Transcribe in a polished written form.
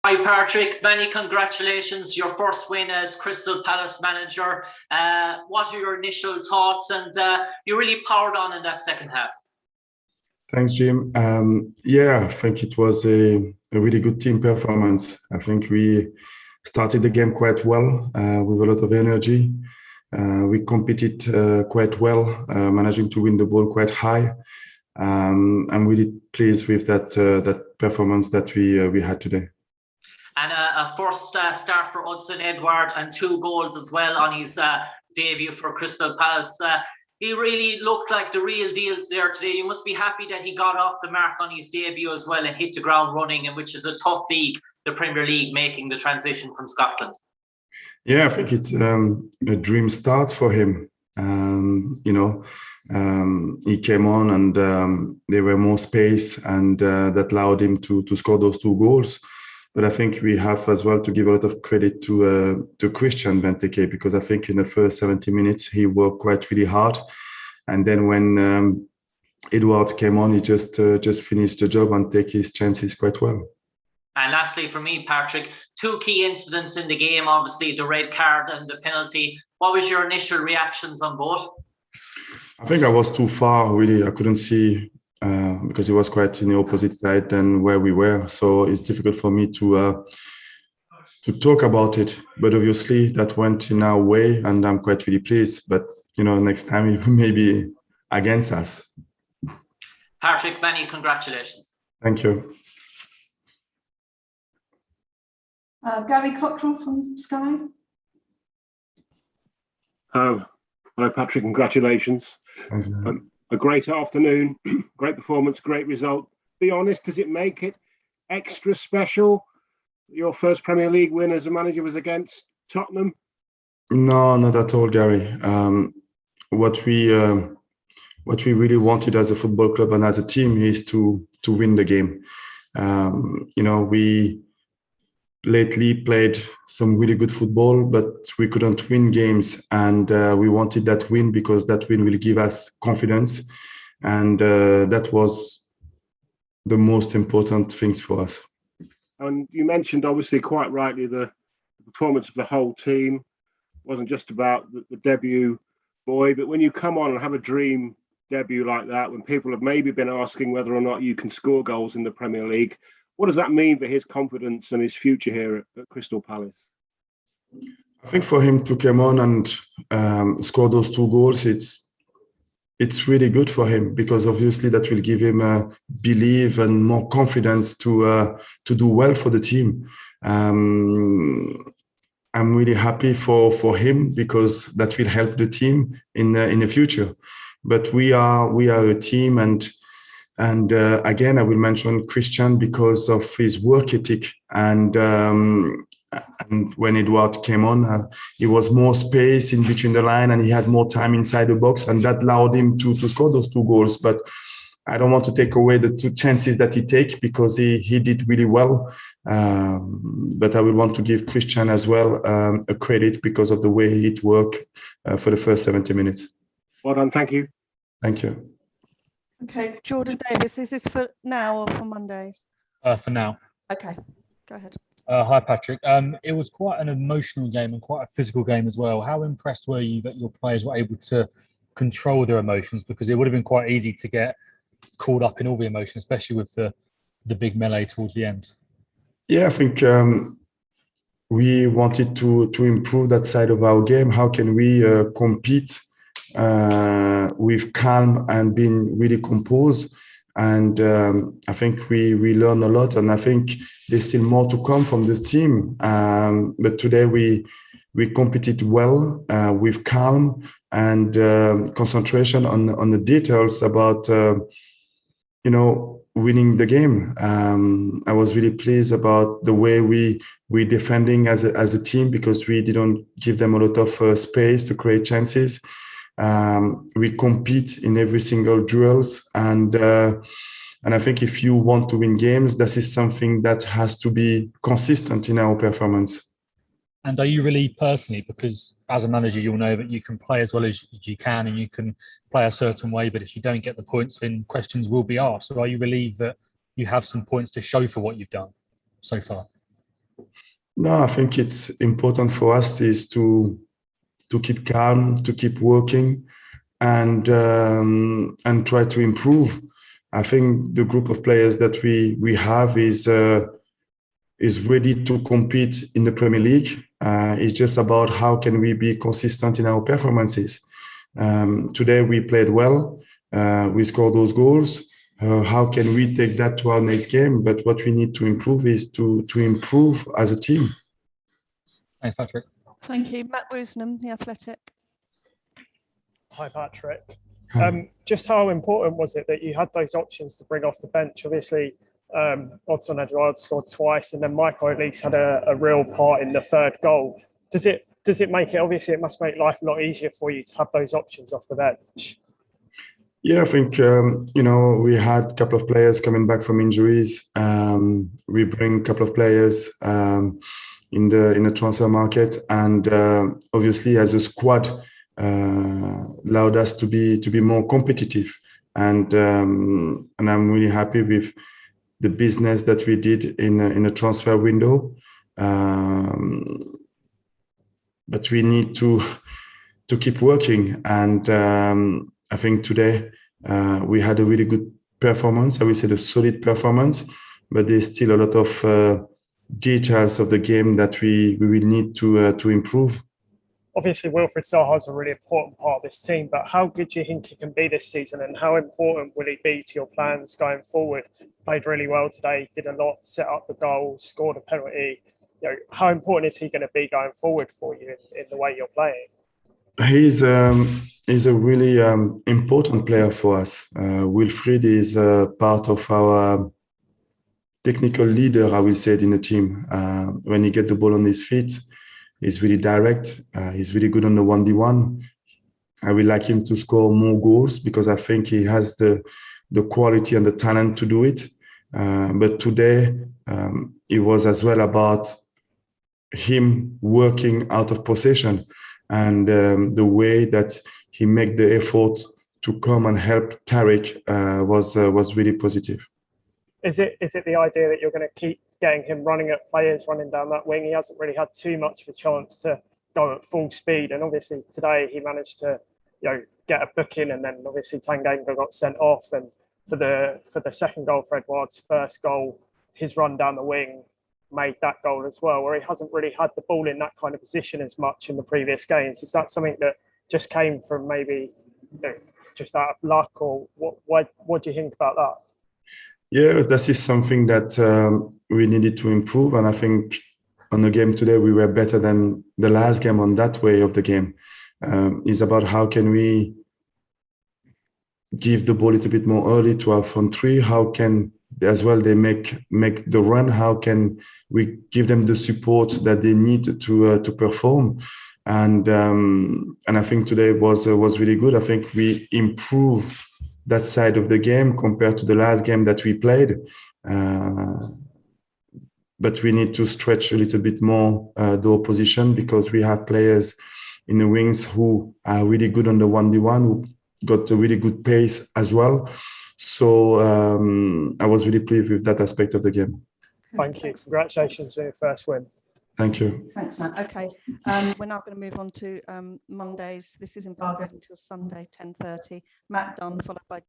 Hi Patrick, many congratulations. Your first win as Crystal Palace manager. What are your initial thoughts? And you really powered on in that second half. Thanks, Jim. I think it was a really good team performance. I think we started the game quite well with a lot of energy. We competed quite well, managing to win the ball quite high. I'm really pleased with that performance that we had today. And a first start for Edouard and 2 goals as well on his debut for Crystal Palace. He really looked like the real deal there today. You must be happy that he got off the mark on his debut as well and hit the ground running, and which is a tough league, the Premier League, making the transition from Scotland. Yeah, I think it's a dream start for him. He came on and there were more space, and that allowed him to score those 2 goals. But I think we have as well to give a lot of credit to Christian Benteke, because I think in the first 70 minutes he worked quite really hard, and then when Edouard came on, he just finished the job and take his chances quite well. And lastly, for me, Patrick, 2 key incidents in the game, obviously the red card and the penalty. What was your initial reactions on both? I think I was too far, really. I couldn't see because it was quite in the opposite side than where we were. So it's difficult for me to talk about it. But obviously that went in our way and I'm quite really pleased. But, next time it may be against us. Patrick, many congratulations. Thank you. Gary Cottrell from Sky. Hello, Patrick. Congratulations. Thanks, man. A great afternoon, great performance, great result. Be honest, does it make it extra special? Your first Premier League win as a manager was against Tottenham? No, not at all, Gary. What we really wanted as a football club and as a team is to win the game. We lately played some really good football, but we couldn't win games, and we wanted that win because that win will give us confidence, and that was the most important things for us. And you mentioned, obviously, quite rightly, the performance of the whole team wasn't just about the debut boy, but when you come on and have a dream debut like that, when people have maybe been asking whether or not you can score goals in the Premier League, what does that mean for his confidence and his future here at Crystal Palace? I think for him to come on and score those 2 goals, it's really good for him, because obviously that will give him belief and more confidence to do well for the team. I'm really happy for him, because that will help the team in the future. But we are a team, and again, I will mention Christian because of his work ethic. And when Edouard came on, he was more space in between the line, and he had more time inside the box, and that allowed him to score those 2 goals. But I don't want to take away the 2 chances that he take, because he did really well. But I will want to give Christian as well a credit because of the way he worked for the first 70 minutes. Well done. Thank you. Thank you. Okay, Jordan Davis, is this for now or for Mondays? For now. Okay, go ahead. Hi, Patrick. It was quite an emotional game and quite a physical game as well. How impressed were you that your players were able to control their emotions? Because it would have been quite easy to get caught up in all the emotion, especially with the big melee towards the end. Yeah, I think we wanted to improve that side of our game. How can we compete with calm and being really composed? And I think we learn a lot, and I think there's still more to come from this team. But today we competed well with calm and concentration on the details about winning the game. I was really pleased about the way we defending as a team, because we didn't give them a lot of space to create chances. We compete in every single duels, and I think if you want to win games, this is something that has to be consistent in our performance. And are you really personally, because as a manager, you'll know that you can play as well as you can and you can play a certain way, but if you don't get the points, then questions will be asked. So are you relieved that you have some points to show for what you've done so far? No, I think it's important for us is to keep calm, to keep working, and try to improve. I think the group of players that we have is ready to compete in the Premier League. It's just about how can we be consistent in our performances. Today we played well. We scored those goals. How can we take that to our next game? But what we need to improve is to improve as a team. Thanks, Patrick. Thank you. Matt Woosnam, The Athletic. Hi, Patrick. Just how important was it that you had those options to bring off the bench? Obviously, Edouard scored twice, and then Michael at least had a real part in the third goal. Does it make it, obviously it must make life a lot easier for you to have those options off the bench? Yeah, I think we had a couple of players coming back from injuries. We bring a couple of players in the transfer market, and obviously as a squad allowed us to be more competitive. And I'm really happy with the business that we did in a transfer window. But we need to keep working, and I think today we had a really good performance. I would say a solid performance, but there's still a lot of details of the game that we will need to improve. Obviously, Wilfried Zaha is a really important part of this team, but how good do you think he can be this season, and how important will he be to your plans going forward? Played really well today, did a lot, set up the goal, scored a penalty. How important is he going to be going forward for you in the way you're playing? He's a really important player for us. Wilfried is part of our technical leader, I will say it, in the team. When he gets the ball on his feet, he's really direct. He's really good on the 1v1. I would like him to score more goals because I think he has the quality and the talent to do it. But today, it was as well about him working out of possession, and the way that he made the effort to come and help Tariq was really positive. Is it the idea that you're going to keep getting him running at players, running down that wing? He hasn't really had too much of a chance to go at full speed, and obviously today he managed to get a booking, and then obviously Tanganga got sent off, and for the second goal for Edouard's first goal, his run down the wing made that goal as well, where he hasn't really had the ball in that kind of position as much in the previous games. Is that something that just came from maybe just out of luck, or what do you think about that? Yeah, this is something that we needed to improve, and I think on the game today we were better than the last game on that way of the game. It's about how can we give the ball a little bit more early to our front three, how can as well they make the run, how can we give them the support that they need to perform, and I think today was really good. I think we improved that side of the game compared to the last game that we played, but we need to stretch a little bit more the opposition, because we have players in the wings who are really good on the 1v1, who got a really good pace as well. So I was really pleased with that aspect of the game. Thank you. Congratulations on your first win. Thank you. Thanks, Matt. Okay, we're now going to move on to Mondays. This is embargoed until Sunday, 10:30. Matt Dunn, followed by